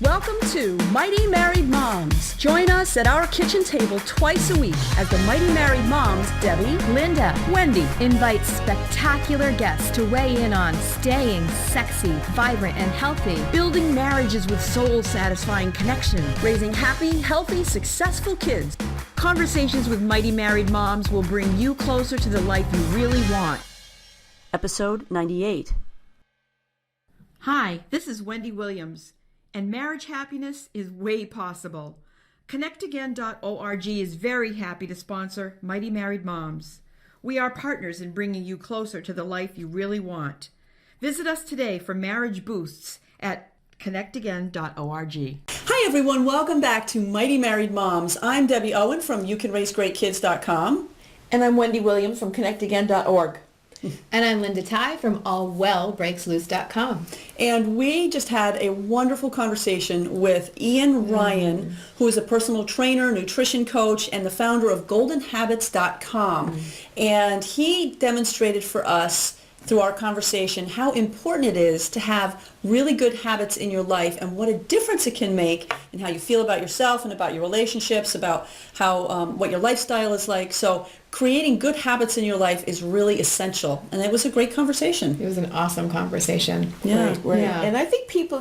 Welcome to Mighty Married Moms. Join us at our kitchen table twice a week as the Mighty Married Moms, Debbie, Linda, Wendy, invite spectacular guests to weigh in on staying sexy, vibrant, and healthy, building marriages with soul-satisfying connection, raising happy, healthy, successful kids. Conversations with Mighty Married Moms will bring you closer to the life you really want. Episode 98. Hi, this is Wendy Williams. And marriage happiness is way possible. ConnectAgain.org is very happy to sponsor Mighty Married Moms. We are partners in bringing you closer to the life you really want. Visit us today for marriage boosts at ConnectAgain.org. Hi everyone, welcome back to Mighty Married Moms. I'm Debbie Owen from YouCanRaiseGreatKids.com. And I'm Wendy Williams from ConnectAgain.org. And I'm Linda Tighe from AllWellBreaksLoose.com. And we just had a wonderful conversation with Ian Ryan, who is a personal trainer, nutrition coach, and the founder of GoldenHabits.com. And he demonstrated for us through our conversation how important it is to have really good habits in your life and what a difference it can make in how you feel about yourself and about your relationships, about how what your lifestyle is like. So creating good habits in your life is really essential. And it was a great conversation. It was an awesome conversation. Right. Yeah. And I think people,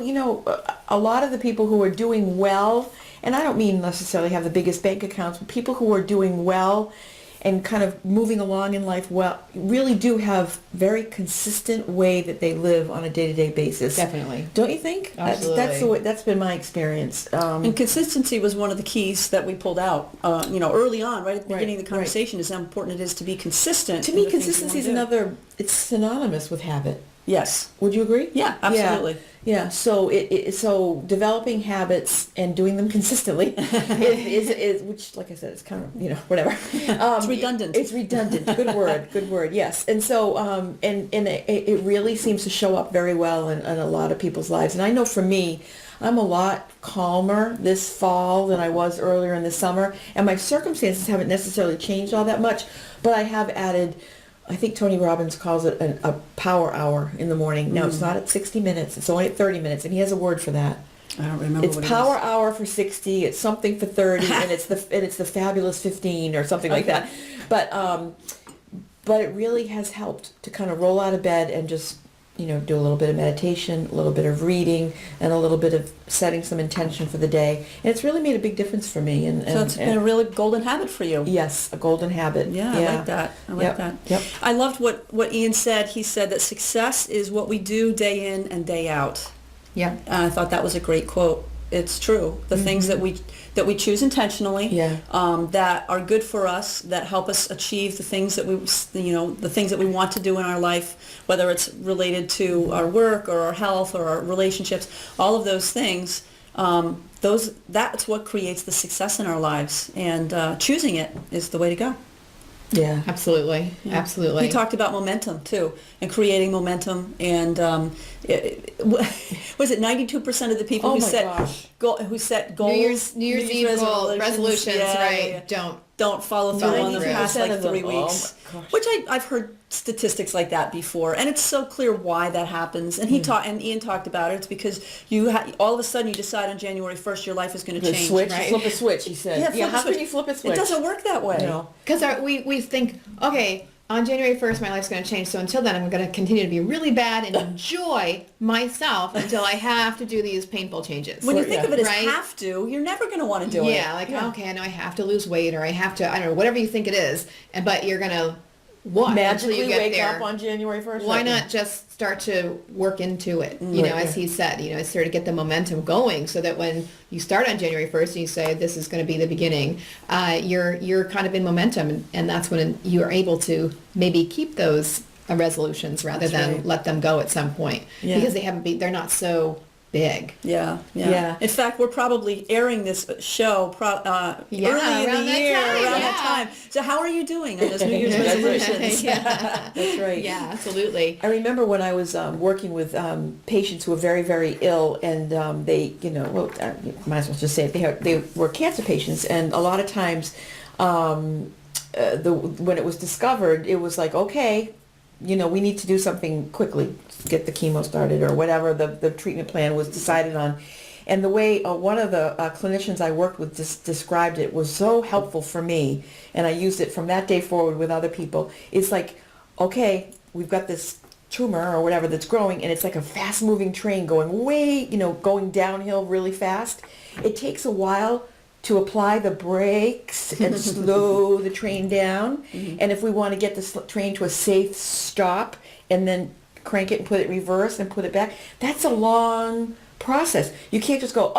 a lot of the people who are doing well, and I don't mean necessarily have the biggest bank accounts, but people who are doing well and kind of moving along in life well, really do have very consistent way that they live on a day-to-day basis. Definitely. Don't you think? Absolutely. That's been my experience. And consistency was one of the keys that we pulled out, early on, right at the beginning of the conversation, is how important it is to be consistent. To me, consistency is it's synonymous with habit. Yes. Would you agree? Yeah, absolutely. Yeah. So so developing habits and doing them consistently is which, like I said, it's kind of whatever. It's redundant. It's redundant. Good word. Yes. And so and it really seems to show up very well in a lot of people's lives. And I know for me, I'm a lot calmer this fall than I was earlier in the summer, and my circumstances haven't necessarily changed all that much, but I have added. I think Tony Robbins calls it a power hour in the morning. Now, it's not at 60 minutes. It's only at 30 minutes, and he has a word for that. I don't remember it's what it is. Power hour for 60. It's something for 30, and it's the fabulous 15 or something like that. But it really has helped to kind of roll out of bed and just do a little bit of meditation, a little bit of reading, and a little bit of setting some intention for the day. And it's really made a big difference for me. So it's been a really golden habit for you. Yes, a golden habit. Yeah, I like that. Yep. I loved what Ian said. He said that success is what we do day in and day out. Yeah. And I thought that was a great quote. It's true. The things that we choose intentionally, that are good for us, that help us achieve the things that the things that we want to do in our life, whether it's related to our work or our health or our relationships, all of those things. That's what creates the success in our lives, and choosing it is the way to go. Yeah, absolutely. Yeah. Absolutely. He talked about momentum too, and creating momentum. And was it 92% of the people who set goals, New Year's Eve resolutions, right? Don't follow through on the past 3 weeks. Oh, which I've heard statistics like that before, and it's so clear why that happens. And and Ian talked about it. It's because all of a sudden you decide on January 1st your life is going to change. Switch, right? flip a switch. He said. Yeah, how can you flip a switch? It doesn't work that way. No. Because we think, okay, on January 1st my life's going to change, so until then I'm going to continue to be really bad and enjoy myself until I have to do these painful changes. When you think of it as have to, you're never going to want to do it. Yeah, okay, I know I have to lose weight, or I have to, I don't know, whatever you think it is, but you're going to magically you get wake there. up on January 1st. Why not just start to work into it, as he said, sort of get the momentum going, so that when you start on January 1st and you say this is going to be the beginning, you're kind of in momentum, and that's when you are able to maybe keep those resolutions rather than let them go at some point, because they're not so big. Yeah. In fact, we're probably airing this show early in the year, around that time. So how are you doing on those New Year's resolutions? That's right. Yeah, absolutely. I remember when I was working with patients who were very, very ill, and they, might as well just say it, they were cancer patients, and a lot of times when it was discovered, it was like, okay, we need to do something quickly, get the chemo started or whatever the treatment plan was decided on. And the way one of the clinicians I worked with described it was so helpful for me, and I used it from that day forward with other people. It's like, okay, we've got this tumor or whatever that's growing, and it's like a fast-moving train going going downhill really fast. It takes a while to apply the brakes and slow the train down. And if we want to get the train to a safe stop and then crank it and put it in reverse and put it back, that's a long process. You can't just go,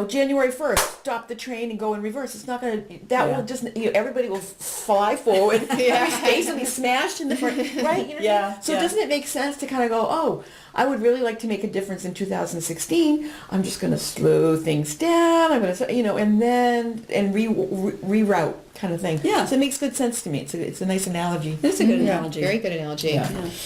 January 1st, stop the train and go in reverse. It's not going to, will just, everybody will fly forward. Every space will be smashed in the front, right? So doesn't it make sense to kind of go, I would really like to make a difference in 2016. I'm just going to slow things down. I'm going to, and reroute kind of thing. Yeah. So it makes good sense to me. It's a nice analogy. It's a good analogy. Very good analogy.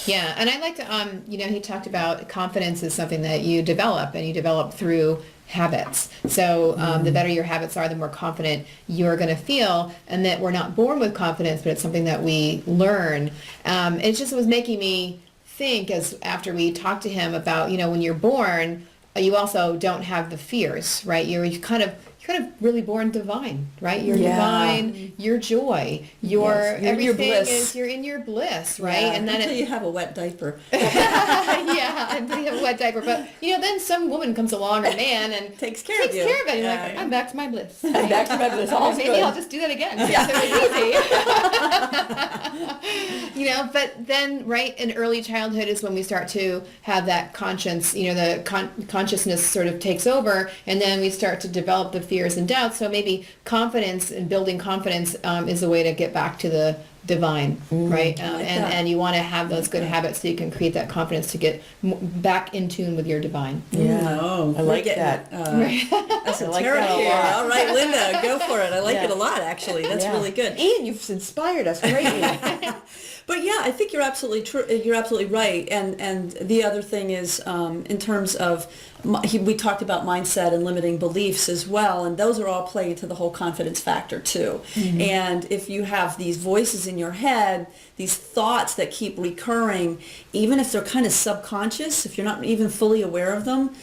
Yeah. And I like to, he talked about confidence is something that you develop, and you develop through habits. So the better your habits are, the more confident you're going to feel, and that we're not born with confidence, but it's something that we learn. It just was making me think, as after we talked to him about, when you're born, you also don't have the fears, right? You're kind of really born divine, right? You're divine, your joy, everything is, you're in your bliss, right? Yeah, and then until you have a wet diaper. yeah, until you have a wet diaper. But, then some woman comes along, or man, and takes care of you. And you're like, I'm back to my bliss. I'm back to my bliss. All's Maybe good. I'll just do that again. So easy. But then, right, in early childhood is when we start to have that conscience, the consciousness sort of takes over, and then we start to develop the fears and doubts. So maybe confidence and building confidence is a way to get back to the divine, right? And you want to have those good habits so you can create that confidence to get back in tune with your divine. Yeah, I like that. That's I like that a lot. All right, Linda, go for it. I like it a lot, actually. That's really good. Ian, you've inspired us greatly. But yeah, I think you're absolutely true. You're absolutely right. And the other thing is, in terms of, we talked about mindset and limiting beliefs as well, and those are all playing into the whole confidence factor too. And if you have these voices in your head, these thoughts that keep recurring, even if they're kind of subconscious, if you're not even fully aware of them,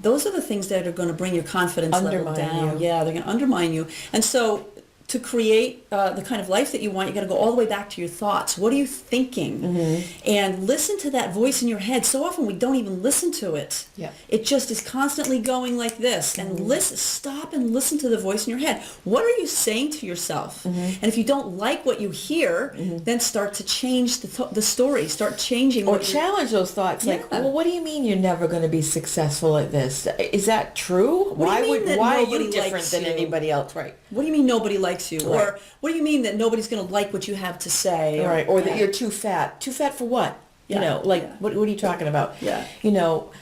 those are the things that are going to bring your confidence level down. Yeah, they're going to undermine you. And so to create the kind of life that you want, you got to go all the way back to your thoughts. What are you thinking? And listen to that voice in your head. So often we don't even listen to it. Yeah. It just is constantly going like this. And listen, stop and listen to the voice in your head. What are you saying to yourself? And if you don't like what you hear, then start to change the story. Start changing. Or challenge those thoughts. Like, well, what do you mean you're never going to be successful at this? Is that true? Why are you different than anybody else? Right. What do you mean nobody likes you? Right. Or what do you mean that nobody's going to like what you have to say? Or that you're too fat. Too fat for what? What are you talking about? Yeah.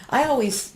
I always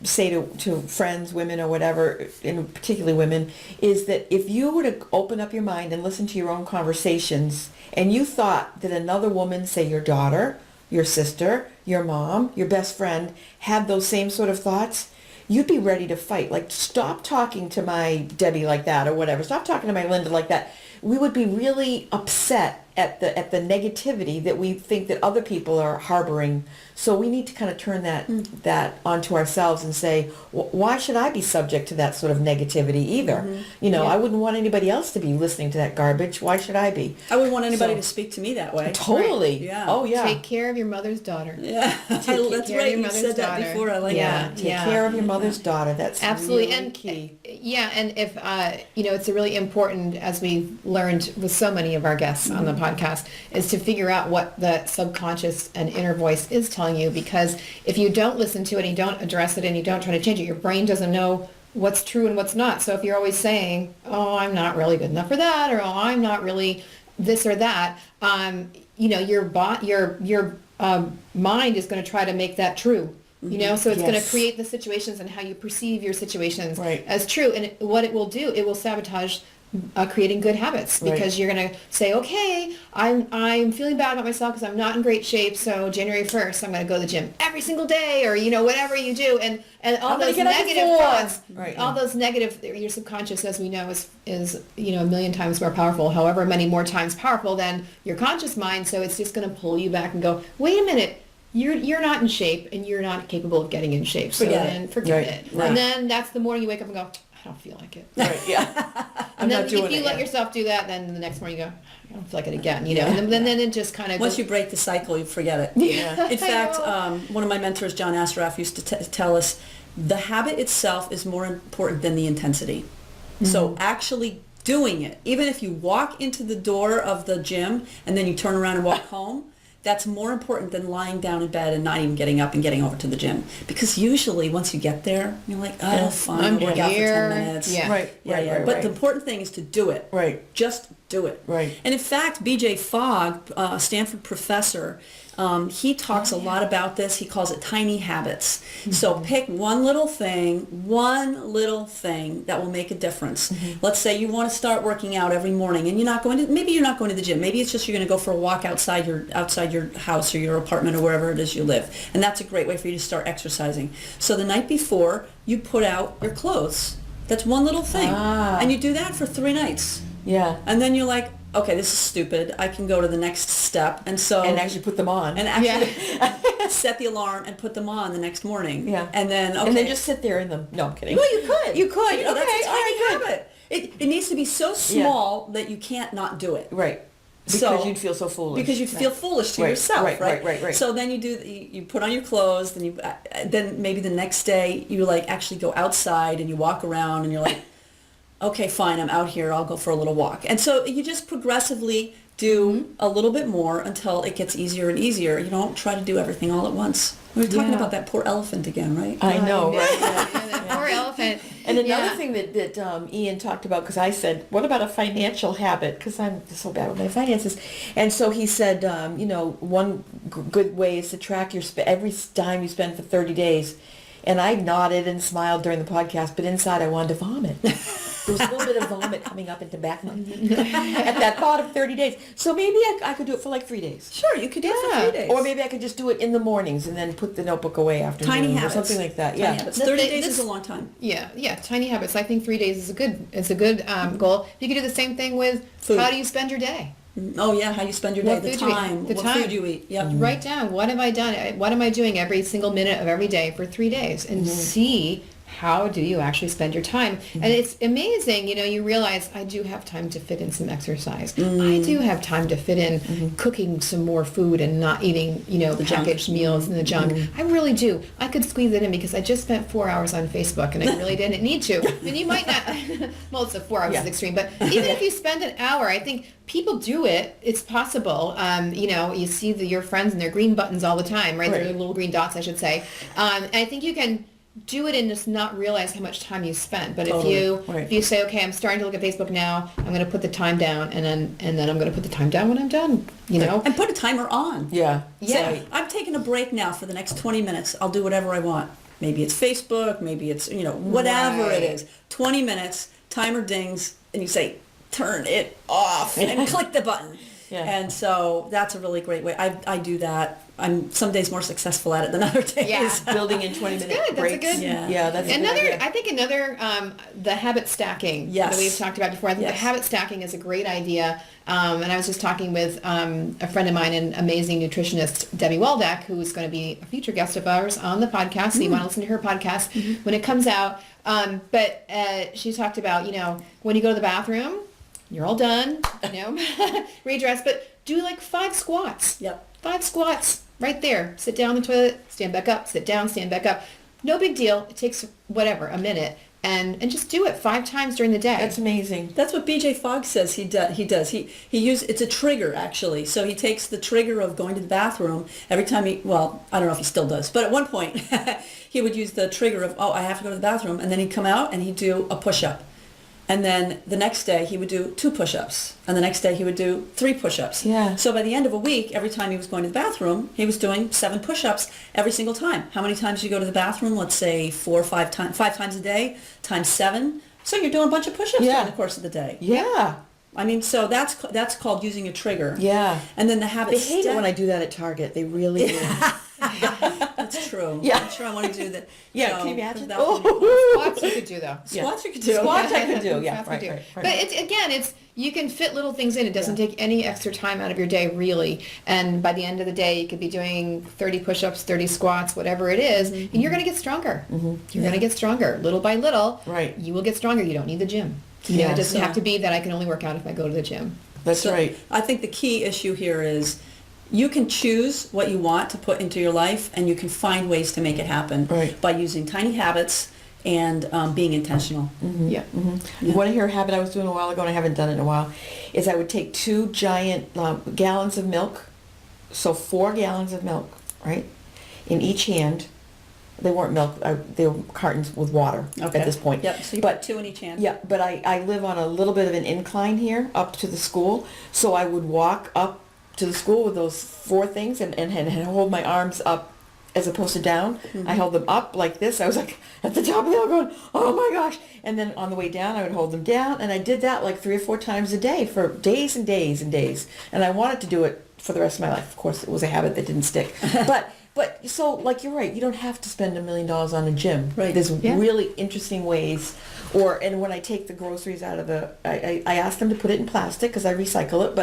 say to friends, women or whatever, and particularly women, is that if you were to open up your mind and listen to your own conversations, and you thought that another woman, say your daughter, your sister, your mom, your best friend, had those same sort of thoughts, you'd be ready to fight. Like, stop talking to my Debbie like that or whatever. Stop talking to my Linda like that. We would be really upset at the negativity that we think that other people are harboring. So we need to kind of turn that onto ourselves and say, why should I be subject to that sort of negativity either? I wouldn't want anybody else to be listening to that garbage. Why should I be? I wouldn't want anybody to speak to me that way. Totally. Right. Yeah. Oh, yeah. Take care of your mother's daughter. Yeah. That's right. You said that before. I like that. Take care of your mother's daughter. That's absolutely really and key. Yeah, and if it's a really important, as we've learned with so many of our guests on the podcast, is to figure out what the subconscious and inner voice is telling you, because if you don't listen to it and you don't address it and you don't try to change it, your brain doesn't know what's true and what's not. So if you're always saying, oh, I'm not really good enough for that, or oh, I'm not really this or that, your mind is going to try to make that true. So it's going to create the situations and how you perceive your situations as true. And what it will do, it will sabotage creating good habits, because you're going to say, okay, I'm feeling bad about myself because I'm not in great shape. So January 1st, I'm going to go to the gym every single day, or, whatever you do. And all those negative thoughts, all those negative, your subconscious, as we know, is a million times more powerful, however many more times powerful than your conscious mind. So it's just going to pull you back and go, wait a minute. you're not in shape and you're not capable of getting in shape. So Forget then it. forget Right, it. right. And then that's the morning you wake up and go, I don't feel like it. Right, yeah. I'm And then not doing if you it. let yeah. yourself do that, then the next morning you go, I don't feel like it again, you know. And then it just kind of Once you break the cycle, you forget it. Yeah. In fact, know. one of my mentors, John Asraf, used to tell us the habit itself is more important than the intensity. So actually doing it, even if you walk into the door of the gym and then you turn around and walk home, that's more important than lying down in bed and not even getting up and getting over to the gym. Because usually once you get there, you're like, oh, fine, I'm I'll work out for here. 10 minutes. Yeah. Right, Yeah, right, yeah. right, But right. the important thing is to do it. Right. Just do it. Right. And in fact, B.J. Fogg, Stanford professor, he talks a lot about this. He calls it tiny habits. So pick one little thing that will make a difference. Let's say you want to start working out every morning and maybe you're not going to the gym. Maybe it's just you're going to go for a walk outside your house or your apartment or wherever it is you live. And that's a great way for you to start exercising. So the night before, you put out your clothes. That's one little thing. And you do that for 3 nights. Yeah. And then you're like, okay, this is stupid. I can go to the next step. And so... And actually put them on. And actually set the alarm and put them on the next morning. Yeah. And then, okay. And then just sit there in them. No, I'm kidding. Well, you could. You could. You know, that's Okay, a all tiny right, good. habit. It needs to be so small that you can't not do it. Right. Because So- you'd feel so foolish. Because you feel foolish to Right, yourself, right. right? So then you put on your clothes, then maybe the next day you like actually go outside and you walk around and you're like, okay, fine, I'm out here, I'll go for a little walk. And so you just progressively do a little bit more until it gets easier and easier. You don't try to do everything all at once. We were talking Yeah. about that poor elephant again, right? I know, Yeah, right? yeah, that poor elephant. And another Yeah. thing that Ian talked about, because I said, what about a financial habit? Because I'm so bad with my finances. And so he said, one good way is to track your every dime you spend for 30 days. And I nodded and smiled during the podcast, but inside I wanted to vomit. There was a little bit of vomit coming up into back my at that thought of 30 days. So maybe I could do it for like 3 days. Sure, you could do it for 3 days. Or maybe I could just do it in the mornings and then put the notebook away after tiny noon habits. or something like that. Tiny Yeah. habits. The 30 thing- days this- is a long time. Yeah, tiny habits. I think 3 days is a good goal. You could do the same thing with Food. how do you spend your day? Oh yeah, how you spend your day, What the food you eat. time, The what time. food you eat. Yep. Write down, what have I done? What am I doing every single minute of every day for 3 days? And see how do you actually spend your time. And it's amazing, you realize I do have time to fit in some exercise. I do have time to fit in cooking some more food and not eating, the junk. packaged meals and the junk. I really do. I could squeeze it in because I just spent 4 hours on Facebook and I really didn't need to. And you might not, well, it's 4 hours is extreme, but even if you spend an hour, I think people do it. It's possible. You see your friends and their green buttons all the time, right? Their little green dots, I should say. And I think you can do it and just not realize how much time you spent. But if you say, okay, I'm starting to look at Facebook now, I'm going to put the time down, and then I'm going to put the time down when I'm done. And put a timer on. Yeah. Yeah. Say, I'm taking a break now for the next 20 minutes. I'll do whatever I want. Maybe it's Facebook, maybe it's, whatever it Right. is. 20 minutes, timer dings, and you say, turn it off, and click the button. Yeah. And so that's a really great way. I do that. I'm some days more successful at it than other days. Yeah. Building in 20-minute good. That's a breaks. good- Yeah, that's a good idea. I think the habit stacking Yes. that we've talked about before. I think the Yes. habit stacking is a great idea. And I was just talking with a friend of mine, an amazing nutritionist, Debbie Waldeck, who is going to be a future guest of ours on the podcast. So you want to listen to her podcast when it comes out. But she talked about, when you go to the bathroom, you're all done, redress, but do like 5 squats. Yep. 5 squats right there. Sit down on the toilet, stand back up, sit down, stand back up. No big deal. It takes whatever, a minute. And just do it 5 times during the day. That's amazing. That's what B.J. Fogg says he does. He it's a trigger actually. So he takes the trigger of going to the bathroom every time I don't know if he still does, but at one point he would use the trigger of, I have to go to the bathroom, and then he'd come out and he'd do a push-up. And then the next day he would do 2 push-ups. And the next day he would do 3 push-ups. Yeah. So by the end of a week, every time he was going to the bathroom, he was doing 7 push-ups every single time. How many times do you go to the bathroom? Let's say 4 or 5 times, 5 times a day, times 7. So you're doing a bunch of push-ups during the course of the day. Yeah. I mean, so that's called using a trigger. Yeah. And then the habit They hate it when I do that at Target. They really do. That's That's true. Yeah. I'm sure I want to do that. Yeah, So, can you imagine? that would be cool. Squats you could do though. Squats you could do. Squats I could do, yeah, Squats right, you do. right. But it's you can fit little things in. It doesn't take any extra time out of your day, really. And by the end of the day, you could be doing 30 push-ups, 30 squats, whatever it is, and you're going to get stronger. You're going to get stronger. Little by little, Right. you will get stronger. You don't need the gym. You know, Yeah. it doesn't So- have to be that I can only work out if I go to the gym. That's So right. I think the key issue here is you can choose what you want to put into your life, and you can find ways to make it happen Right. by using tiny habits and being intentional. Yeah. You want to hear a habit I was doing a while ago, and I haven't done it in a while, is I would take 2 giant gallons of milk, so 4 gallons of milk, right, in each hand. They weren't milk, they were cartons with water at this point. Yep, so you But put 2 in each hand. yeah, but I live on a little bit of an incline here up to the school, so I would walk up to the school with those 4 things and hold my arms up as opposed to down. I held them up like this. I was like at the top of the hill going, oh my gosh. And then on the way down, I would hold them down. And I did that like 3 or 4 times a day for days and days and days. And I wanted to do it for the rest of my life. Of course, it was a habit that didn't stick. But so like you're right, you don't have to spend $1 million on a gym. Right. There's Yeah. really interesting ways. And when I take the groceries out of I ask them to put it in plastic because I recycle it.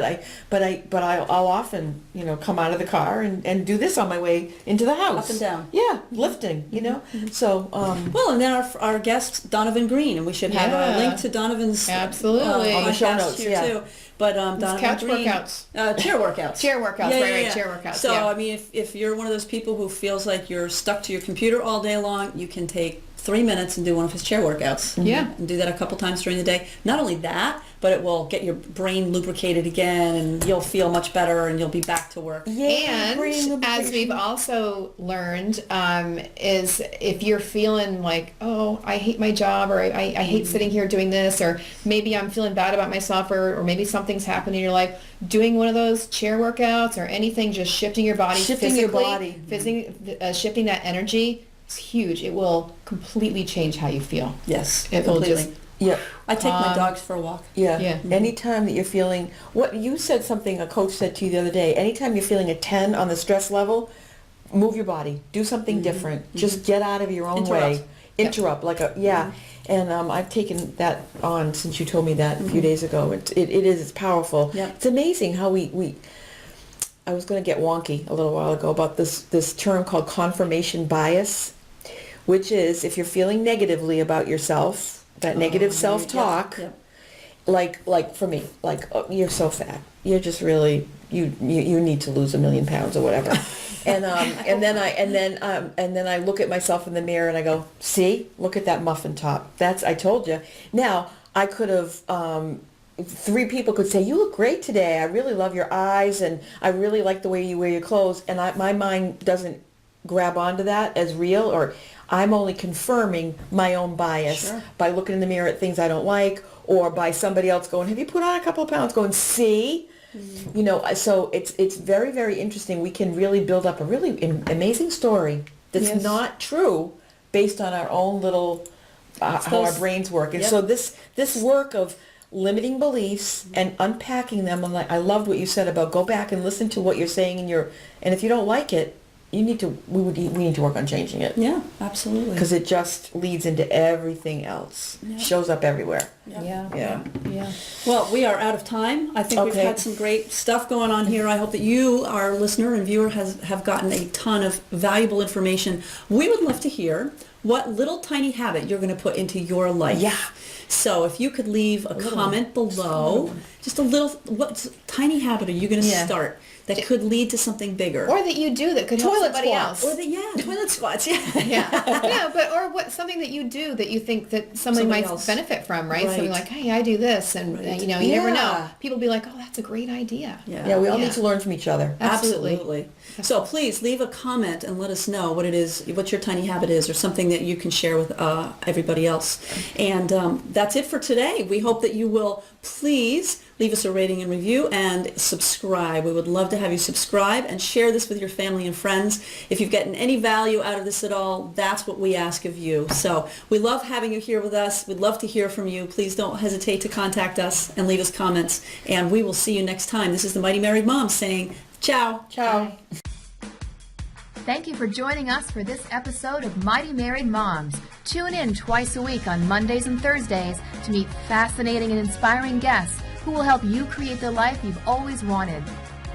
But I'll often come out of the car and do this on my way into the house. Up and down. Yeah, lifting. So Well, and then our guest, Donovan Green, and we should have Yeah. a link to Donovan's Absolutely. On the show podcast notes, here yeah. too. But Donovan couch Green, workouts. chair workouts, Chair workouts, right, chair workouts, So yeah. I mean, if you're one of those people who feels like you're stuck to your computer all day long, you can take 3 minutes and do one of his chair workouts. Yeah. And do that a couple times during the day. Not only that, but it will get your brain lubricated again, and you'll feel much better, and you'll be back to work. And as we've also learned, is if you're feeling like, oh, I hate my job, or I hate sitting here doing this, or maybe I'm feeling bad about myself, or maybe something's happened in your life, doing one of those chair workouts or anything, just shifting your body Shifting your physically, body. shifting that energy is huge. It will completely change how you feel. Yes, It will completely. just yeah. I take my dogs for a walk. Yeah. Yeah. Anytime that you're feeling, what you said something a coach said to you the other day, anytime you're feeling a 10 on the stress level, move your body. Do something different. Just get out of your own way. Interrupt. Like And I've taken that on since you told me that a few days ago. It's powerful. Yep. It's amazing how I was going to get wonky a little while ago about this term called confirmation bias, which is if you're feeling negatively about yourself, that negative self-talk, Yep. like for me, like, oh, you're so fat, you're just really, you need to lose 1 million pounds or whatever. And then I look at myself in the mirror and I go, see, look at that muffin top. I told you. Now I could have 3 people could say, you look great today, I really love your eyes, and I really like the way you wear your clothes, and my mind doesn't grab onto that as real, or I'm only confirming my own bias Sure. by looking in the mirror at things I don't like, or by somebody else going, have you put on a couple of pounds, going, see? So it's very, very interesting. We can really build up a really amazing story that's Yes. not true based on our own little, how our brains work. And Yep. so this work of limiting beliefs and unpacking them, and I loved what you said about go back and listen to what you're saying and if you don't like it, we need to work on changing it. Yeah, absolutely. Because it just leads into everything else. Shows up everywhere. Yeah. Well, we are out of time. I think we've Okay. had some great stuff going on here. I hope that you, our listener and viewer, have gotten a ton of valuable information. We would love to hear what little tiny habit you're going to put into your life. Yeah. So if you could leave a comment below, just a little, what tiny habit are you going to start that could lead to something bigger? Or that you do that could help Toilet somebody squats. else. Or toilet squats, yeah. Yeah, but or what something that you do that you think that somebody Somebody might else. benefit from, right? Right. Something like, hey, I do this, and you never know. Yeah. People be like, oh, that's a great idea. Yeah, we all Yeah. need to learn from each other. Absolutely. So please leave a comment and let us know what it is, what your tiny habit is, or something that you can share with everybody else. And that's it for today. We hope that you will please leave us a rating and review and subscribe. We would love to have you subscribe and share this with your family and friends. If you've gotten any value out of this at all, that's what we ask of you. So we love having you here with us. We'd love to hear from you. Please don't hesitate to contact us and leave us comments. And we will see you next time. This is the Mighty Married Mom saying ciao. Ciao. Thank you for joining us for this episode of Mighty Married Moms. Tune in twice a week on Mondays and Thursdays to meet fascinating and inspiring guests who will help you create the life you've always wanted.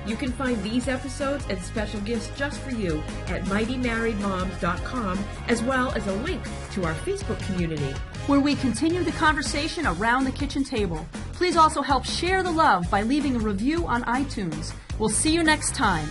You can find these episodes and special gifts just for you at mightymarriedmoms.com, as well as a link to our Facebook community, where we continue the conversation around the kitchen table. Please also help share the love by leaving a review on iTunes. We'll see you next time.